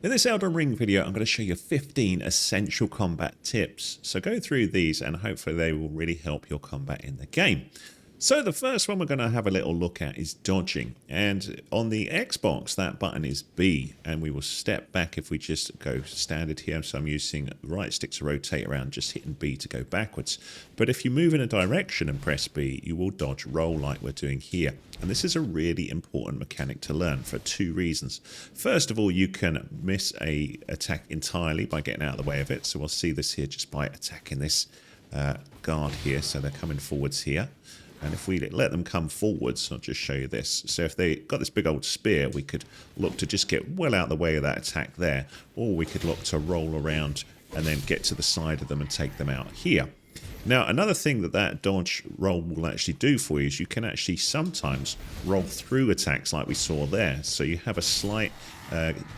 In this Elden Ring video, I'm going to show you 15 essential combat tips. So go through these and hopefully they will really help your combat in the game. So the first one we're going to have a little look at is dodging. And on the Xbox, that button is B. And we will step back if we just go standard here. So I'm using right stick to rotate around, just hitting B to go backwards. But if you move in a direction and press B, you will dodge roll like we're doing here. And this is a really important mechanic to learn for two reasons. First of all, you can miss a attack entirely by getting out of the way of it. So we'll see this here just by attacking this guard here. So they're coming forwards here. And if we let them come forwards, I'll just show you this. So if they got this big old spear, we could look to just get well out of the way of that attack there. Or we could look to roll around and then get to the side of them and take them out here. Now, another thing that dodge roll will actually do for you is you can actually sometimes roll through attacks like we saw there. So you have a slight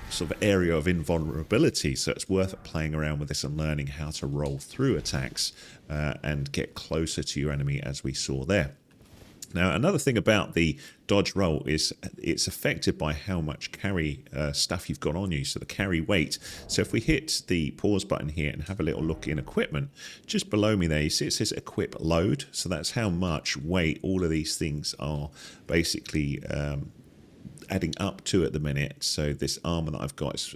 sort of area of invulnerability. So it's worth playing around with this and learning how to roll through attacks and get closer to your enemy as we saw there. Now, another thing about the dodge roll is it's affected by how much carry stuff you've got on you, so the carry weight. So if we hit the pause button here and have a little look in equipment, just below me there, you see it says equip load. So that's how much weight all of these things are basically adding up to at the minute. So this armor that I've got is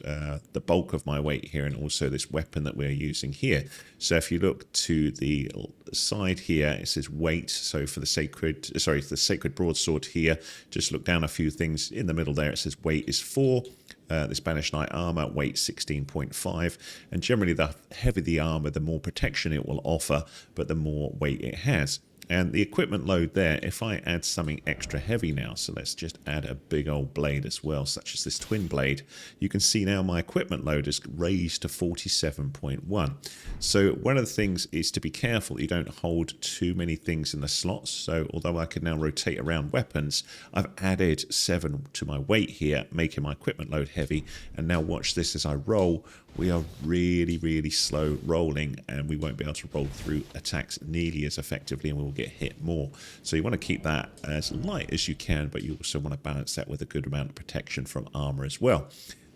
the bulk of my weight here, and also this weapon that we're using here. So if you look to the side here, it says weight. So for the sacred broadsword here, just look down a few things in the middle there. It says weight is 4. The Spanish Knight armor, weight 16.5. And generally the heavier the armor, the more protection it will offer, but the more weight it has. And the equipment load there, if I add something extra heavy now, so let's just add a big old blade as well, such as this twin blade, you can see now my equipment load is raised to 47.1. So one of the things is to be careful that you don't hold too many things in the slots. So although I can now rotate around weapons, I've added 7 to my weight here, making my equipment load heavy. And now watch this as I roll. We are really slow rolling, and we won't be able to roll through attacks nearly as effectively, and we will get hit more. So you want to keep that as light as you can, but you also want to balance that with a good amount of protection from armor as well.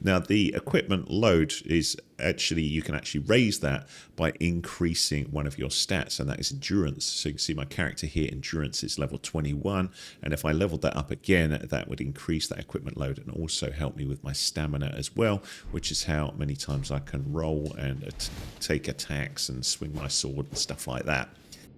Now, the equipment load is actually, you can actually raise that by increasing one of your stats, and that is endurance. So you can see my character here, endurance is level 21, and if I leveled that up again, that would increase that equipment load and also help me with my stamina as well, which is how many times I can roll and take attacks and swing my sword and stuff like that.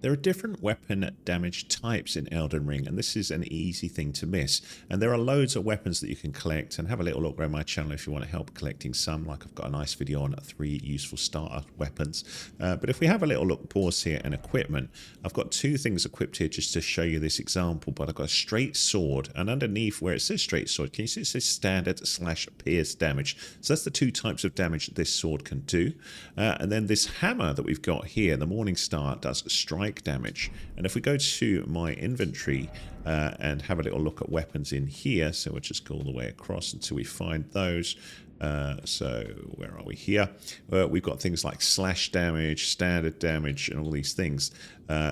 There are different weapon damage types in Elden Ring, and this is an easy thing to miss. And there are loads of weapons that you can collect, and have a little look around my channel if you want to help collecting some. Like I've got a nice video on 3 useful starter weapons. But if we have a little look, pause here, and equipment, I've got 2 things equipped here just to show you this example. But I've got a straight sword, and underneath where it says straight sword, can you see it says standard / pierce damage? So that's the 2 types of damage that this sword can do. And then this hammer that we've got here, the Morning Star, does strike damage. And if we go to my inventory and have a little look at weapons in here, so we'll just go all the way across until we find those. So where are we here? We've got things like slash damage, standard damage, and all these things.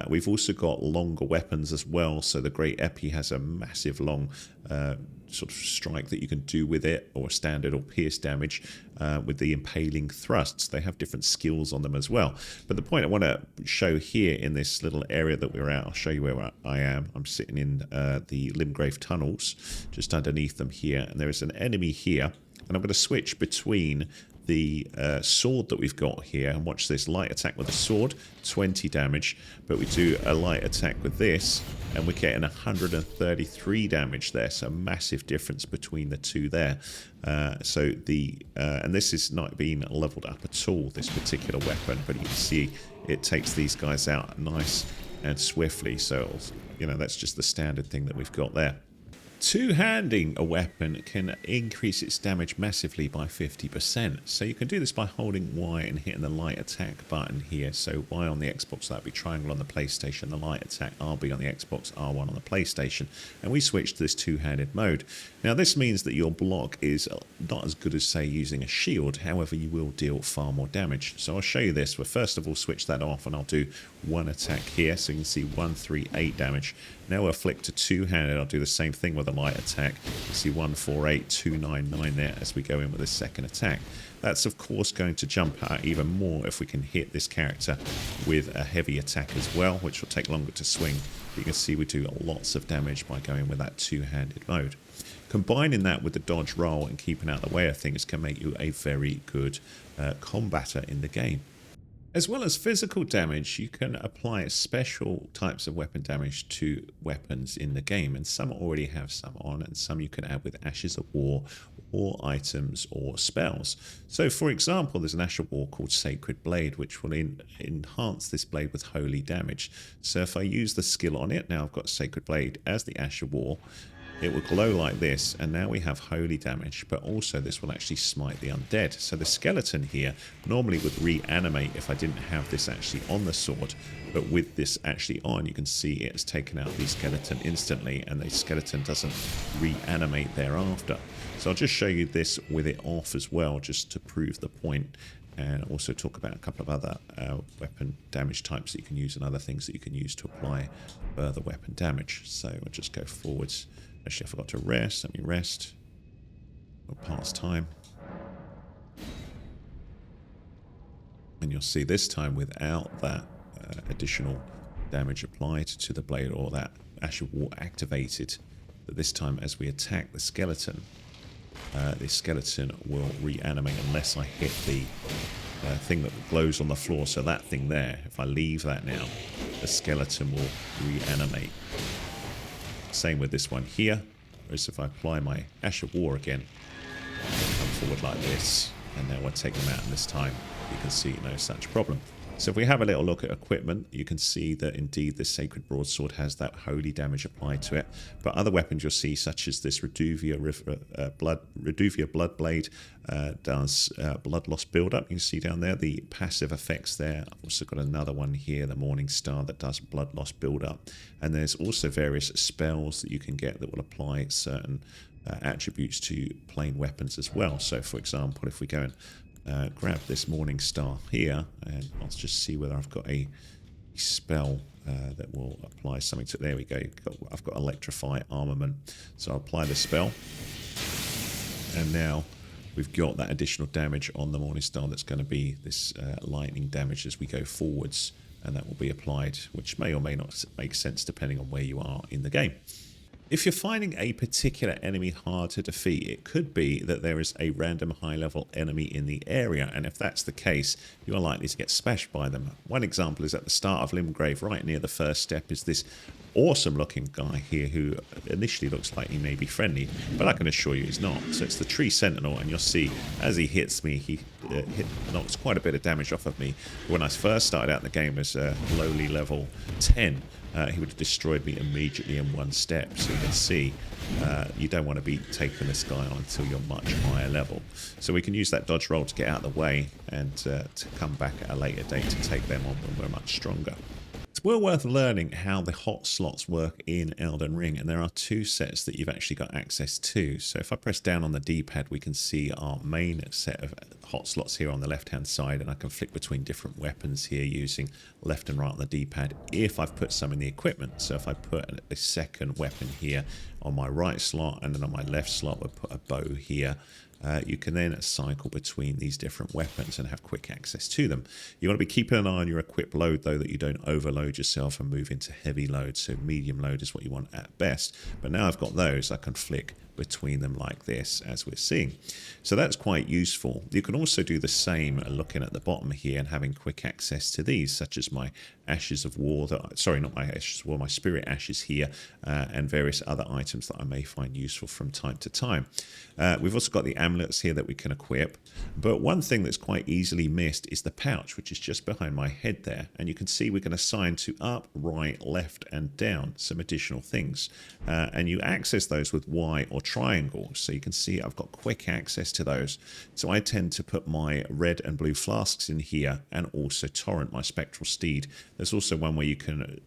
We've also got longer weapons as well. So the Great Epi has a massive long sort of strike that you can do with it, or standard or pierce damage with the impaling thrusts. They have different skills on them as well. But the point I want to show here in this little area that we're at, I'll show you where I am. I'm sitting in the Limgrave tunnels, just underneath them here, and there is an enemy here. And I'm going to switch between the sword that we've got here, and watch this. Light attack with the sword, 20 damage, but we do a light attack with this and we're getting 133 damage there. So massive difference between the two there. And this is not being leveled up at all, this particular weapon, but you can see it takes these guys out nice and swiftly. So, you know, that's just the standard thing that we've got there. Two-handing a weapon can increase its damage massively by 50%. So you can do this by holding Y and hitting the light attack button here. So Y on the Xbox, that would be triangle on the PlayStation, the light attack RB on the Xbox, R1 on the PlayStation. And we switch to this two-handed mode. Now this means that your block is not as good as, say, using a shield. However, you will deal far more damage. So I'll show you this. We'll first of all switch that off, and I'll do one attack here. So you can see 138 damage. Now we'll flick to two-handed. I'll do the same thing with a light attack. You see 148, 299 there as we go in with the second attack. That's of course going to jump out even more if we can hit this character with a heavy attack as well, which will take longer to swing. But you can see we do lots of damage by going with that two-handed mode. Combining that with the dodge roll and keeping out the way of things can make you a very good combatter in the game. As well as physical damage, you can apply special types of weapon damage to weapons in the game, and some already have some on, and some you can add with Ashes of War or items or spells. So for example, there's an Ash of War called Sacred Blade, which will enhance this blade with holy damage. So if I use the skill on it, now I've got Sacred Blade as the Ash of War, it will glow like this, and now we have holy damage, but also this will actually smite the undead. So the skeleton here normally would reanimate if I didn't have this actually on the sword, but with this actually on, you can see it has taken out the skeleton instantly, and the skeleton doesn't reanimate thereafter. So I'll just show you this with it off as well, just to prove the point, and also talk about a couple of other weapon damage types that you can use and other things that you can use to apply further weapon damage. So we'll just go forwards. Actually, I forgot to rest. Let me rest. We'll pass time. And you'll see this time without that additional damage applied to the blade, or that Ash of War activated, that this time as we attack the skeleton will reanimate unless I hit the thing that glows on the floor. So that thing there, if I leave that now, the skeleton will reanimate. Same with this one here, whereas if I apply my Ash of War again, I'll come forward like this, and now I take them out, and this time you can see no such problem. So if we have a little look at equipment, you can see that indeed this Sacred Broadsword has that holy damage applied to it. But other weapons you'll see, such as this Reduvia Bloodblade, does blood loss build-up. You can see down there the passive effects there. I've also got another one here, the Morning Star, that does blood loss build-up. And there's also various spells that you can get that will apply certain attributes to plain weapons as well. So for example, if we go and grab this Morning Star here, and I'll just see whether I've got a spell that will apply something to it. There we go. I've got Electrify Armament. So I'll apply the spell, and now we've got that additional damage on the Morning Star that's going to be this lightning damage as we go forwards, and that will be applied, which may or may not make sense depending on where you are in the game. If you're finding a particular enemy hard to defeat, it could be that there is a random high-level enemy in the area, and if that's the case, you are likely to get smashed by them. One example is at the start of Limgrave, right near the first step, is this awesome-looking guy here who initially looks like he may be friendly, but I can assure you he's not. So it's the Tree Sentinel, and you'll see as he hits me, he knocks quite a bit of damage off of me. When I first started out in the game as a lowly level 10, he would have destroyed me immediately in one step. So you can see you don't want to be taking this guy on until you're much higher level. So we can use that dodge roll to get out of the way and to come back at a later date to take them on when we're much stronger. It's well worth learning how the hot slots work in Elden Ring, and there are two sets that you've actually got access to. So if I press down on the D-pad, we can see our main set of hot slots here on the left-hand side, and I can flick between different weapons here using left and right on the D-pad if I've put some in the equipment. So if I put a second weapon here on my right slot, and then on my left slot we'll put a bow here, you can then cycle between these different weapons and have quick access to them. You want to be keeping an eye on your equip load, though, that you don't overload yourself and move into heavy load. So medium load is what you want at best. But now I've got those, I can flick between them like this, as we're seeing. So that's quite useful. You can also do the same looking at the bottom here and having quick access to these, such as my Ashes of War, sorry, not my Ashes of War, my Spirit Ashes here, and various other items that I may find useful from time to time. We've also got the amulets here that we can equip, but one thing that's quite easily missed is the pouch, which is just behind my head there, and you can see we can assign to up, right, left, and down some additional things, and you access those with Y or triangle. So you can see I've got quick access to those. So I tend to put my red and blue flasks in here, and also Torrent, my spectral steed. There's also one where you can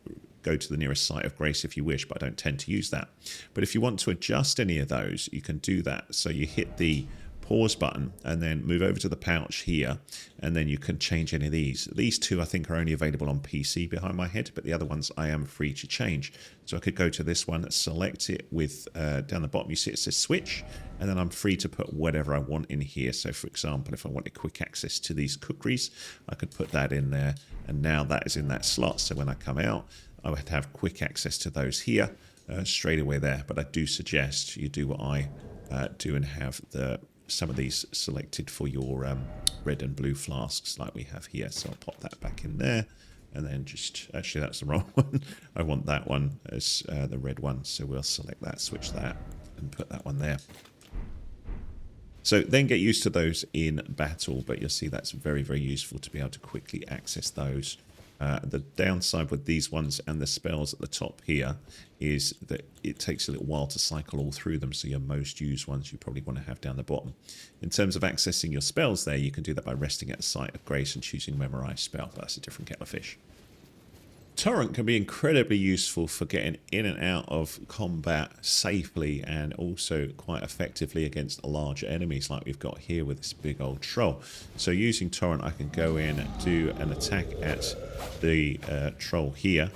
go to the nearest site of grace if you wish, but I don't tend to use that. But if you want to adjust any of those, you can do that. So you hit the pause button and then move over to the pouch here, and then you can change any of these. These two I think are only available on PC behind my head, but the other ones I am free to change. So I could go to this one, select it with down the bottom you see it says switch, and then I'm free to put whatever I want in here. So for example, if I wanted quick access to these cookeries, I could put that in there, and now that is in that slot. So when I come out, I would have quick access to those here straight away there. But I do suggest you do what I do and have some of these selected for your red and blue flasks like we have here. So I'll pop that back in there, and then just, actually that's the wrong one. I want that one as the red one, so we'll select that, switch that, and put that one there. So then get used to those in battle, but you'll see that's very, very useful to be able to quickly access those. The downside with these ones and the spells at the top here is that it takes a little while to cycle all through them, so your most used ones you probably want to have down the bottom. In terms of accessing your spells there, you can do that by resting at a site of grace and choosing Memorize Spell, but that's a different kettle of fish. Torrent can be incredibly useful for getting in and out of combat safely and also quite effectively against large enemies like we've got here with this big old troll. So using Torrent, I can go in and do an attack at the troll here,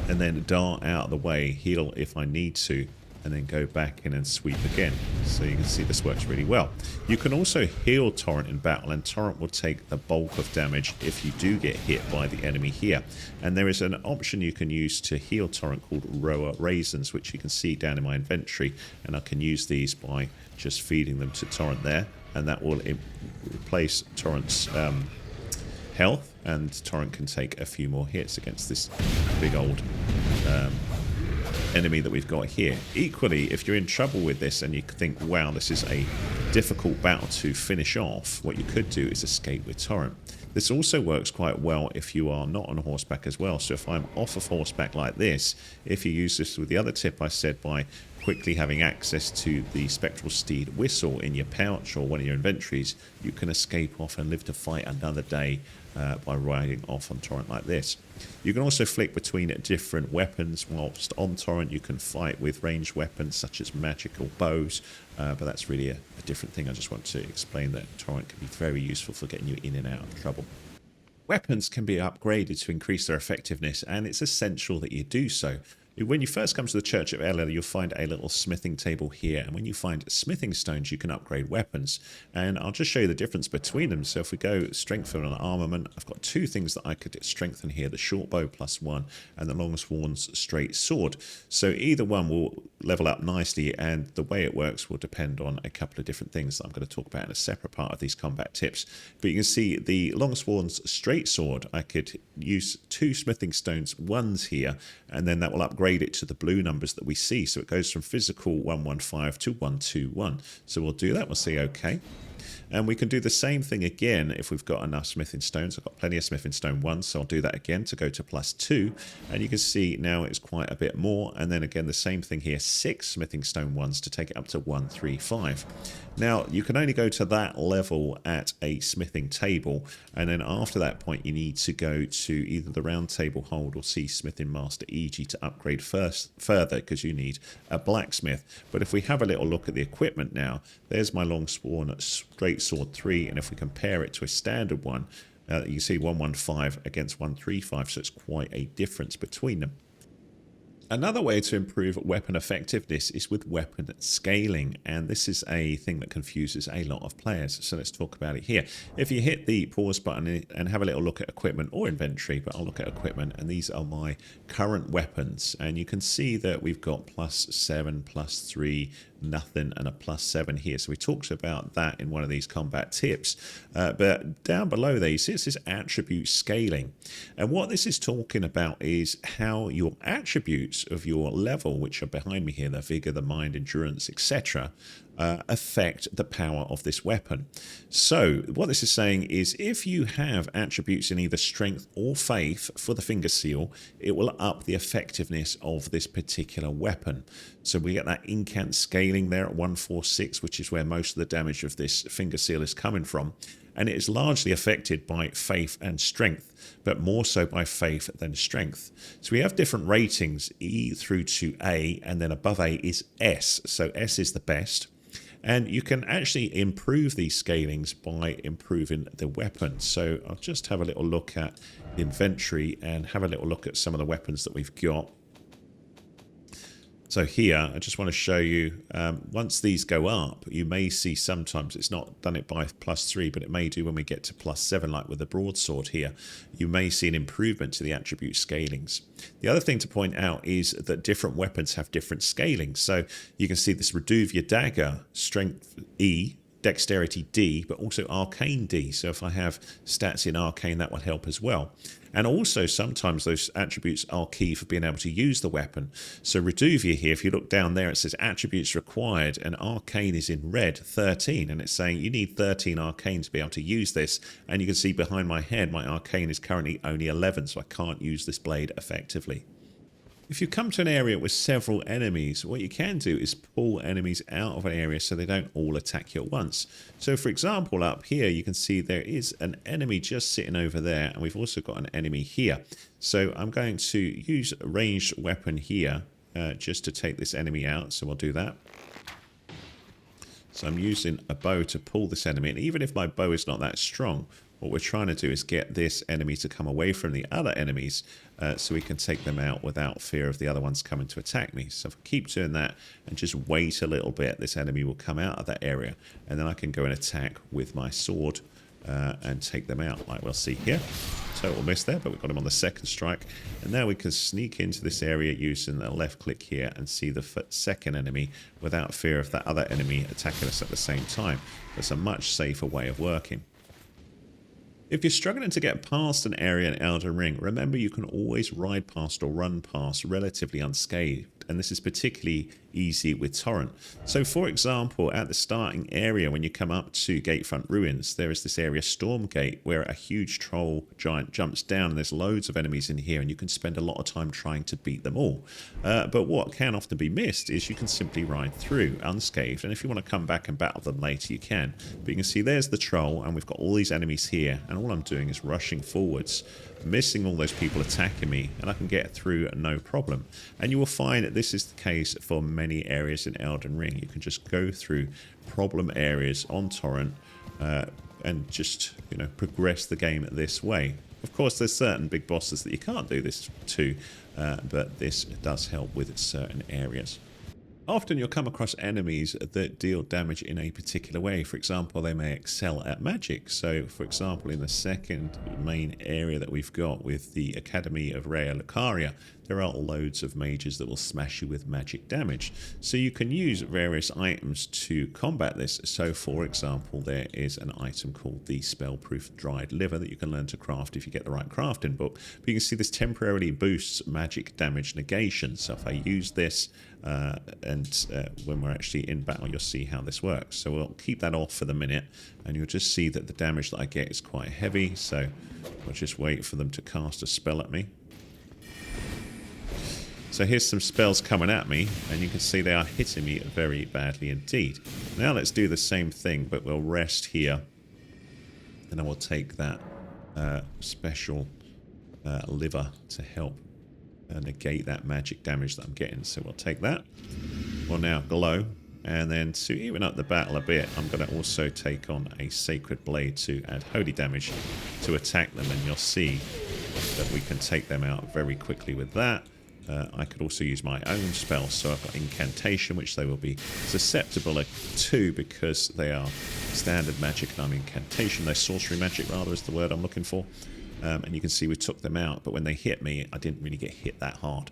and then dart out of the way, heal if I need to, and then go back in and sweep again. So you can see this works really well. You can also heal Torrent in battle, and Torrent will take the bulk of damage if you do get hit by the enemy here. And there is an option you can use to heal Torrent called Roa Raisins, which you can see down in my inventory, and I can use these by just feeding them to Torrent there, and that will replace Torrent's health, and Torrent can take a few more hits against this big old enemy that we've got here. Equally, if you're in trouble with this and you think, wow, this is a difficult battle to finish off, what you could do is escape with Torrent. This also works quite well if you are not on horseback as well. So if I'm off of horseback like this, if you use this with the other tip I said, by quickly having access to the Spectral Steed whistle in your pouch or one of your inventories, you can escape off and live to fight another day by riding off on Torrent like this. You can also flick between different weapons whilst on Torrent. You can fight with ranged weapons such as magical bows, but that's really a different thing. I just want to explain that Torrent can be very useful for getting you in and out of trouble. Weapons can be upgraded to increase their effectiveness, and it's essential that you do so. When you first come to the Church of Ella, you'll find a little smithing table here, and when you find smithing stones, you can upgrade weapons. And I'll just show you the difference between them. So if we go strengthen and armament, I've got two things that I could strengthen here: the short bow +1 and the longsworn's straight sword. So either one will level up nicely, and the way it works will depend on a couple of different things that I'm going to talk about in a separate part of these combat tips. But you can see the longsworn's straight sword, I could use two smithing stones ones here, and then that will upgrade it to the blue numbers that we see. So it goes from physical 115 to 121. So we'll do that. We'll say OK. And we can do the same thing again if we've got enough smithing stones. I've got plenty of smithing stone 1, so I'll do that again to go to +2. And you can see now it's quite a bit more. And then again, the same thing here, 6 smithing stone 1s to take it up to 135. Now, you can only go to that level at a smithing table. And then after that point, you need to go to either the round table hold or see Smithing Master EG to upgrade further, because you need a blacksmith. But if we have a little look at the equipment now, there's my longsworn straight sword 3, and if we compare it to a standard one, you see 115 against 135, so it's quite a difference between them. Another way to improve weapon effectiveness is with weapon scaling, and this is a thing that confuses a lot of players, so let's talk about it here. If you hit the pause button and have a little look at equipment or inventory, but I'll look at equipment, and these are my current weapons, and you can see that we've got +7, +3, nothing, and a +7 here. So we talked about that in one of these combat tips, but down below there you see it says attribute scaling, and what this is talking about is how your attributes of your level, which are behind me here, the vigor, the mind, endurance, etc., affect the power of this weapon. So what this is saying is if you have attributes in either strength or faith for the finger seal, it will up the effectiveness of this particular weapon. So we get that incant scaling there at 146, which is where most of the damage of this finger seal is coming from. And it is largely affected by faith and strength, but more so by faith than strength. So we have different ratings, E through to A, and then above A is S. So S is the best. And you can actually improve these scalings by improving the weapon. So I'll just have a little look at the inventory and have a little look at some of the weapons that we've got. So here, I just want to show you, once these go up, you may see sometimes, it's not done it by +3, but it may do when we get to +7, like with the broadsword here. You may see an improvement to the attribute scalings. The other thing to point out is that different weapons have different scalings. So you can see this Reduvia dagger, strength E, dexterity D, but also arcane D. So if I have stats in arcane, that will help as well. And also sometimes those attributes are key for being able to use the weapon. So Reduvia here, if you look down there, it says attributes required, and arcane is in red, 13, and it's saying you need 13 arcane to be able to use this. And you can see behind my head, my arcane is currently only 11, so I can't use this blade effectively. If you come to an area with several enemies, what you can do is pull enemies out of an area so they don't all attack you at once. So for example, up here you can see there is an enemy just sitting over there, and we've also got an enemy here. So I'm going to use a ranged weapon here just to take this enemy out, so we'll do that. So I'm using a bow to pull this enemy, and even if my bow is not that strong, what we're trying to do is get this enemy to come away from the other enemies so we can take them out without fear of the other ones coming to attack me. So if I keep doing that and just wait a little bit, this enemy will come out of that area, and then I can go and attack with my sword and take them out, like we'll see here. Total miss there, but we've got him on the second strike. And now we can sneak into this area using the left click here and see the second enemy without fear of that other enemy attacking us at the same time. That's a much safer way of working. If you're struggling to get past an area in Elden Ring, remember you can always ride past or run past relatively unscathed, and this is particularly easy with Torrent. So for example, at the starting area when you come up to Gatefront Ruins, there is this area Stormgate where a huge troll giant jumps down, and there's loads of enemies in here, and you can spend a lot of time trying to beat them all. But what can often be missed is you can simply ride through unscathed, and if you want to come back and battle them later you can. But you can see there's the troll, and we've got all these enemies here, and all I'm doing is rushing forwards, missing all those people attacking me, and I can get through no problem. And you will find that this is the case for many areas in Elden Ring. You can just go through problem areas on Torrent and just, you know, progress the game this way. Of course, there's certain big bosses that you can't do this to, but this does help with certain areas. Often you'll come across enemies that deal damage in a particular way. For example, they may excel at magic. So, for example, in the second main area that we've got with the Academy of Rhea Lucaria, there are loads of mages that will smash you with magic damage. So you can use various items to combat this. So, for example, there is an item called the Spellproof Dried Liver that you can learn to craft if you get the right crafting book. But you can see this temporarily boosts magic damage negation. So if I use this, when we're actually in battle, you'll see how this works. So we'll keep that off for the minute, and you'll just see that the damage that I get is quite heavy. So we'll just wait for them to cast a spell at me. So here's some spells coming at me, and you can see they are hitting me very badly indeed. Now let's do the same thing, but we'll rest here, and then we'll take that special liver to help negate that magic damage that I'm getting. So we'll take that. We'll now glow, and then to even up the battle a bit, I'm going to also take on a Sacred Blade to add holy damage to attack them, and you'll see that we can take them out very quickly with that. I could also use my own spell, so I've got Incantation, which they will be susceptible to because they are standard magic and I'm Incantation. They're sorcery magic, rather, is the word I'm looking for. And you can see we took them out, but when they hit me, I didn't really get hit that hard.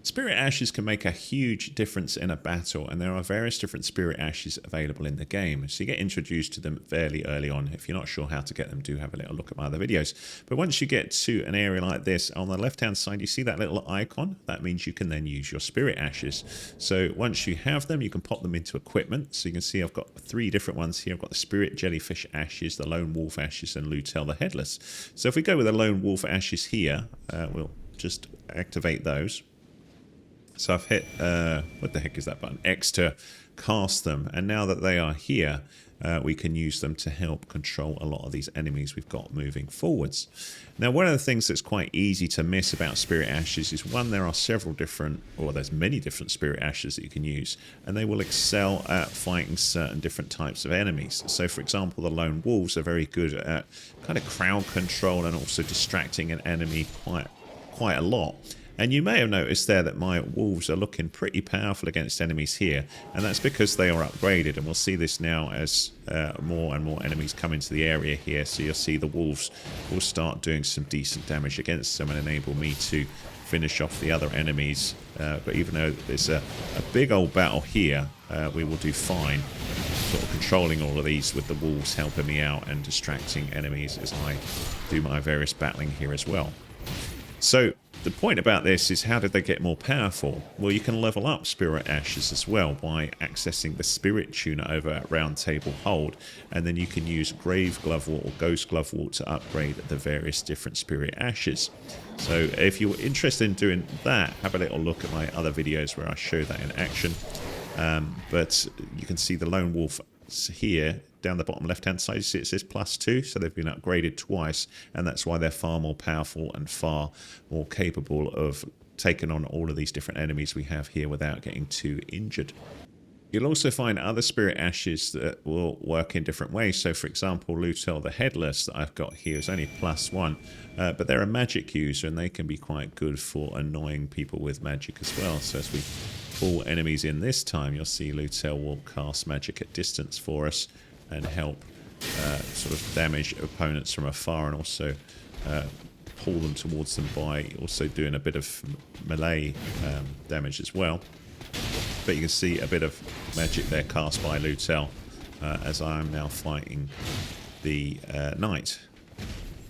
Spirit Ashes can make a huge difference in a battle, and there are various different Spirit Ashes available in the game. So you get introduced to them fairly early on. If you're not sure how to get them, do have a little look at my other videos. But once you get to an area like this, on the left-hand side, you see that little icon? That means you can then use your Spirit Ashes. So once you have them, you can pop them into equipment. So you can see I've got 3 different ones here. I've got the Spirit Jellyfish Ashes, the Lone Wolf Ashes, and Lutel the Headless. So if we go with the Lone Wolf Ashes here, we'll just activate those. So I've hit, what the heck is that button? X to cast them. And now that they are here, we can use them to help control a lot of these enemies we've got moving forwards. Now, one of the things that's quite easy to miss about Spirit Ashes is, one, there are several different, or there's many different Spirit Ashes that you can use, and they will excel at fighting certain different types of enemies. So, for example, the Lone Wolves are very good at kind of crowd control and also distracting an enemy quite a lot. And you may have noticed there that my wolves are looking pretty powerful against enemies here, and that's because they are upgraded, and we'll see this now as more and more enemies come into the area here. So you'll see the wolves will start doing some decent damage against them and enable me to finish off the other enemies. But even though there's a big old battle here, we will do fine sort of controlling all of these with the wolves helping me out and distracting enemies as I do my various battling here as well. So the point about this is, how did they get more powerful? Well, you can level up Spirit Ashes as well by accessing the Spirit Tuner over at Round Table Hold, and then you can use Grave Glovewort or Ghost Glovewort to upgrade the various different Spirit Ashes. So if you're interested in doing that, have a little look at my other videos where I show that in action. But you can see the Lone Wolf here down the bottom left hand side. You see it says +2, so they've been upgraded twice, and that's why they're far more powerful and far more capable of taking on all of these different enemies we have here without getting too injured. You'll also find other Spirit Ashes that will work in different ways. So, for example, Lutel the Headless that I've got here is only +1, but they're a magic user, and they can be quite good for annoying people with magic as well. So as we pull enemies in this time, you'll see Lutel will cast magic at distance for us and help sort of damage opponents from afar, and also pull them towards them by also doing a bit of melee damage as well. But you can see a bit of magic there cast by Lutel as I am now fighting the knight.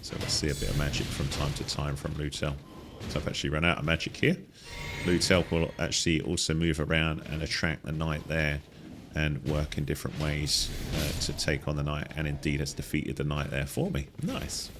So we'll see a bit of magic from time to time from Lutel. So I've actually run out of magic here. Lutel will actually also move around and attract the knight there and work in different ways to take on the knight, and indeed has defeated the knight there for me. Nice.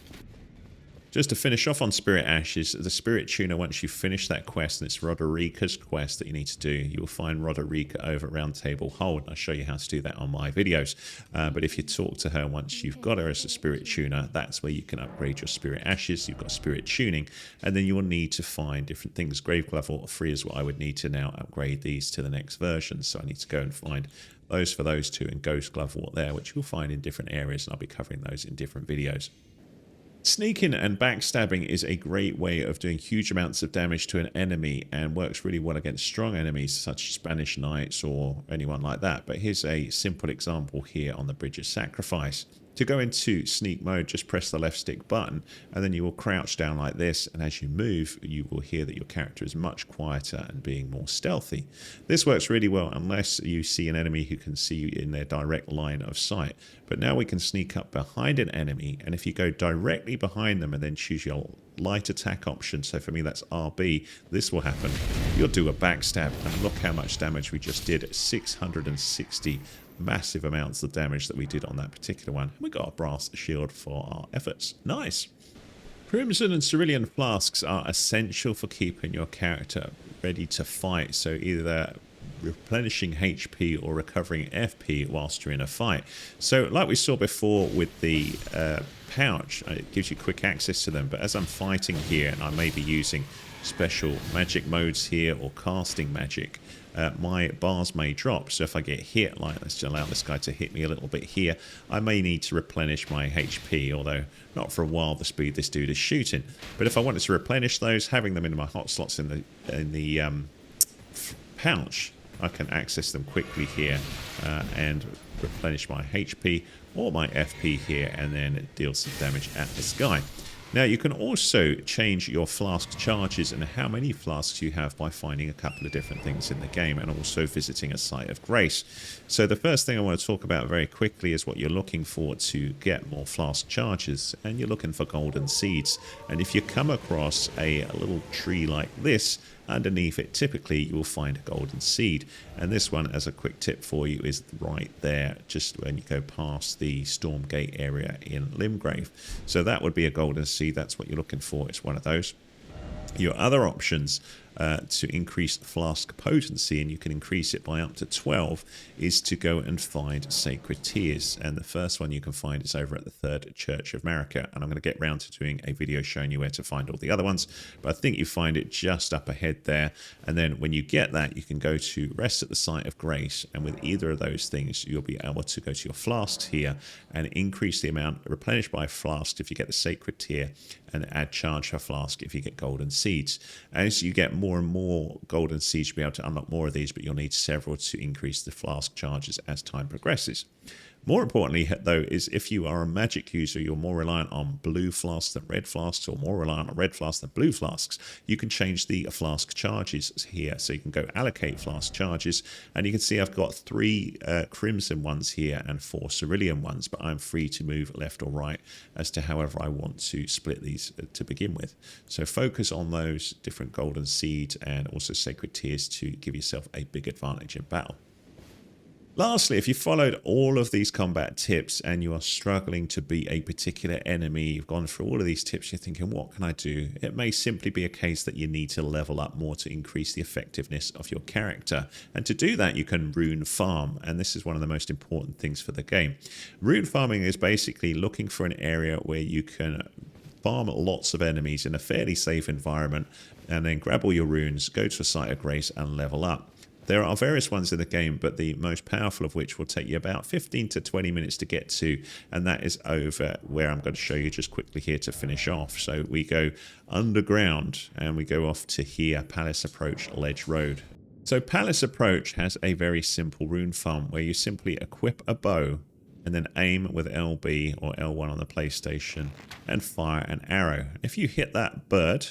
Just to finish off on Spirit Ashes, the Spirit Tuner, once you finish that quest, and it's Roderica's quest that you need to do, you will find Roderica over at Round Table Hold. I'll show you how to do that on my videos. But if you talk to her once you've got her as a Spirit Tuner, that's where you can upgrade your Spirit Ashes. You've got Spirit Tuning, and then you will need to find different things. Grave Glovewort 3 is what I would need to now upgrade these to the next version. So I need to go and find those for those two, and Ghost Glovewort there, which you'll find in different areas, and I'll be covering those in different videos. Sneaking and backstabbing is a great way of doing huge amounts of damage to an enemy, and works really well against strong enemies such as Spanish Knights or anyone like that. But here's a simple example here on the Bridge of Sacrifice. To go into sneak mode, just press the left stick button, and then you will crouch down like this, and as you move, you will hear that your character is much quieter and being more stealthy. This works really well unless you see an enemy who can see you in their direct line of sight. But now we can sneak up behind an enemy, and if you go directly behind them and then choose your light attack option, so for me that's RB, this will happen. You'll do a backstab, and look how much damage we just did. 660 massive amounts of damage that we did on that particular one. We got a brass shield for our efforts. Nice. Crimson and Cerulean Flasks are essential for keeping your character ready to fight, so either replenishing HP or recovering FP whilst you're in a fight. So like we saw before with the pouch, it gives you quick access to them, but as I'm fighting here and I may be using special magic modes here or casting magic, my bars may drop. So if I get hit, like let's just allow this guy to hit me a little bit here, I may need to replenish my HP, although not for a while the speed this dude is shooting. But if I wanted to replenish those, having them in my hot slots in the pouch, I can access them quickly here and replenish my HP or my FP here, and then deal some damage at this guy. Now you can also change your flask charges and how many flasks you have by finding a couple of different things in the game, and also visiting a site of grace. So the first thing I want to talk about very quickly is what you're looking for to get more flask charges, and you're looking for golden seeds. And if you come across a little tree like this, underneath it typically you will find a golden seed, and this one, as a quick tip for you, is right there just when you go past the Stormgate area in Limgrave. So that would be a golden seed. That's what you're looking for. It's one of those. Your other options to increase flask potency, and you can increase it by up to 12, is to go and find sacred tears. And the first one you can find is over at the Third Church of America, and I'm going to get round to doing a video showing you where to find all the other ones, but I think you find it just up ahead there. And then when you get that, you can go to rest at the site of grace, and with either of those things you'll be able to go to your flasks here and increase the amount replenished by flask if you get the sacred tier, and add charge per flask if you get golden seeds. As you get more and more golden seeds, you'll be able to unlock more of these, but you'll need several to increase the flask charges as time progresses. More importantly, though, is if you are a magic user, you're more reliant on blue flasks than red flasks, or more reliant on red flasks than blue flasks, you can change the flask charges here. So you can go allocate flask charges, and you can see I've got 3 crimson ones here and 4 cerulean ones, but I'm free to move left or right as to however I want to split these to begin with. So focus on those different golden seeds and also sacred tears to give yourself a big advantage in battle. Lastly, if you followed all of these combat tips and you are struggling to beat a particular enemy, you've gone through all of these tips, you're thinking, what can I do? It may simply be a case that you need to level up more to increase the effectiveness of your character. And to do that, you can rune farm. And this is one of the most important things for the game. Rune farming is basically looking for an area where you can farm lots of enemies in a fairly safe environment, and then grab all your runes, go to a site of grace and level up. There are various ones in the game, but the most powerful of which will take you about 15 to 20 minutes to get to, and that is over where I'm going to show you just quickly here to finish off. So we go underground and we go off to here, Palace Approach, Ledge Road. So Palace Approach has a very simple rune farm where you simply equip a bow and then aim with LB or L1 on the PlayStation and fire an arrow. If you hit that bird,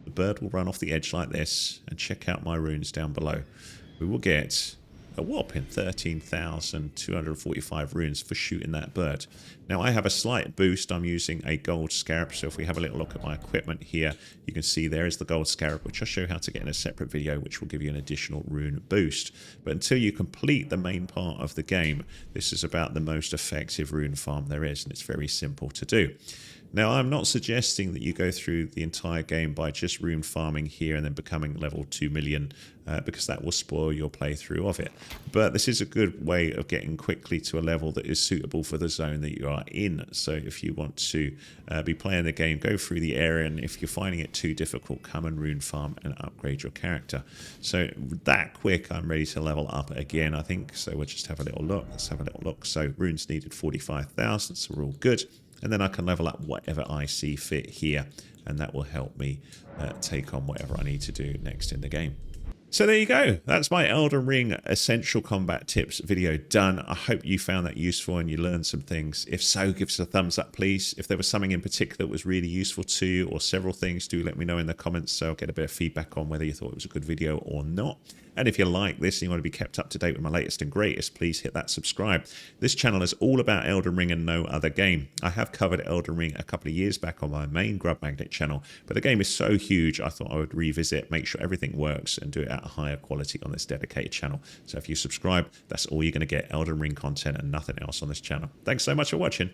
the bird will run off the edge like this, and check out my runes down below. We will get a whopping 13,245 runes for shooting that bird. Now I have a slight boost. I'm using a gold scarab, so if we have a little look at my equipment here, you can see there is the gold scarab, which I'll show you how to get in a separate video, which will give you an additional rune boost. But until you complete the main part of the game, this is about the most effective rune farm there is, and it's very simple to do. Now, I'm not suggesting that you go through the entire game by just rune farming here and then becoming level 2 million, because that will spoil your playthrough of it. But this is a good way of getting quickly to a level that is suitable for the zone that you are in. So if you want to be playing the game, go through the area, and if you're finding it too difficult, come and rune farm and upgrade your character. So that quick, I'm ready to level up again, I think. So we'll just have a little look. Let's have a little look. So runes needed 45,000, so we're all good. And then I can level up whatever I see fit here, and that will help me take on whatever I need to do next in the game. So there you go. That's my Elden Ring Essential Combat Tips video done. I hope you found that useful and you learned some things. If so, give us a thumbs up, please. If there was something in particular that was really useful to you, or several things, do let me know in the comments so I'll get a bit of feedback on whether you thought it was a good video or not. And if you like this and you want to be kept up to date with my latest and greatest, please hit that subscribe. This channel is all about Elden Ring and no other game. I have covered Elden Ring a couple of years back on my main Grub Magnet channel, but the game is so huge I thought I would revisit, make sure everything works, and do it at a higher quality on this dedicated channel. So if you subscribe, that's all you're going to get, Elden Ring content and nothing else on this channel. Thanks so much for watching.